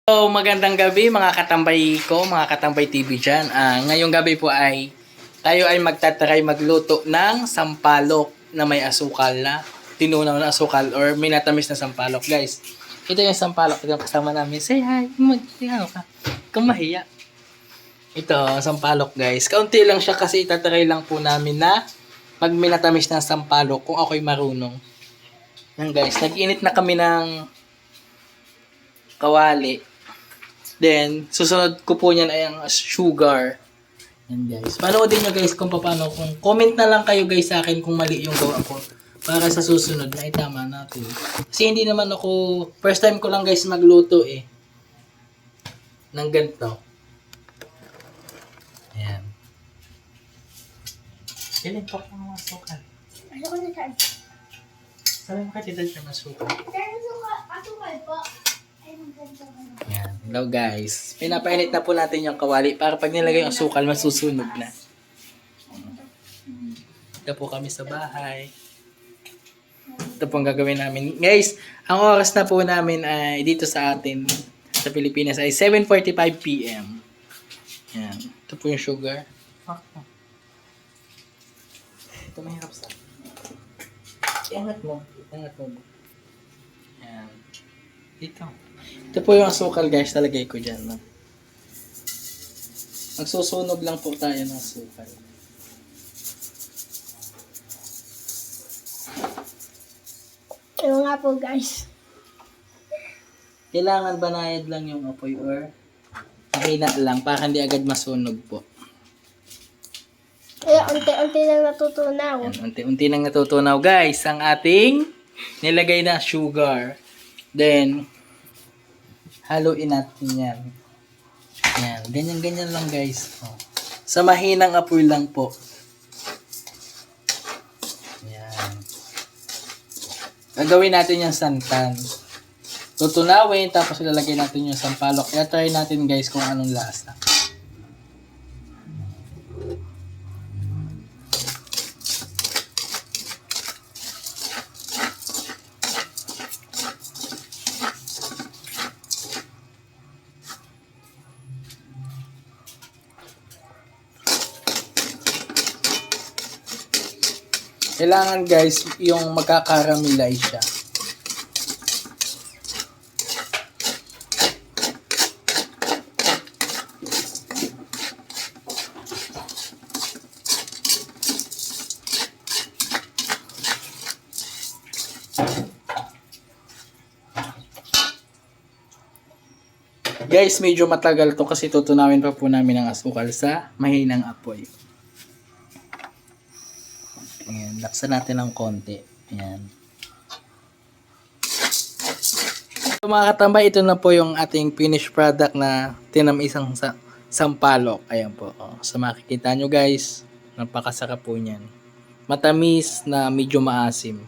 So, magandang gabi mga katambay ko, mga katambay TV dyan. Ngayong gabi po ay tayo ay magtatry magluto ng sampalok na may asukal na tinunaw na asukal or minatamis na sampalok, guys. Ito yung sampalok ito kasama namin. Say hi. Ano ka? Kumahiya. Ito, sampalok, guys. Kaunti lang siya kasi itatry lang po namin na magminatamis ng sampalok kung ako'y marunong. Yan, guys. Nag-init na kami ng kawali. Then, susunod ko po niyan ay ang sugar. Yan, guys. Panoodin nyo, guys, kung paano. Kung comment na lang kayo, guys, sa akin kung mali yung gawa ko. Para sa susunod na itama natin. Kasi hindi naman ako, first time ko lang, guys, magluto eh. Ng ganito. Ayan. Ilan pa kang mga sukal? Ayoko na saan. Sabi mo ka, tita siya masukal. Asukal po. Ay, maganda ka na. Ayan. Hello, guys. Pinapainit na po natin yung kawali para pag nilagay yung asukal, masusunog na. Ito po kami sa bahay. Ito po ang gagawin namin. Guys, ang oras na po namin ay dito sa atin, sa Pilipinas, ay 7:45 PM. Ayan. Ito po yung sugar. Ito mahirap sa... Iangat mo. Iangat mo. Ayan. Dito. Ito po yung asukal, guys. Talagay ko dyan. No? Magsusunog lang po tayo ng asukal. Ayun nga po, guys. Kailangan banayad lang yung apoy or mahina lang para hindi agad masunog po. Kaya unti-unti lang natutunaw. Yan, unti-unti nang natutunaw, guys, ang ating nilagay na sugar. Then, haluin natin yan. Yan, ganyan-ganyan lang, guys. Oh. Sa mahinang apoy lang po. Yan. Gagawin natin yung santan. Tutunawin, tapos ilalagay natin yung sampalok. Kaya try natin, guys, kung anong lasa. Kailangan, guys, yung magkakaramelize siya. Guys, medyo matagal to kasi tutunawin pa po namin ang asukal sa mahinang apoy. Ayan, laksan natin ng konti. Ayan. So, mga katambay, ito na po yung ating finished product na tinamisang sampalok. Ayan po. Oh. So, makikita nyo, guys, napakasarap po niyan. Matamis na medyo maasim.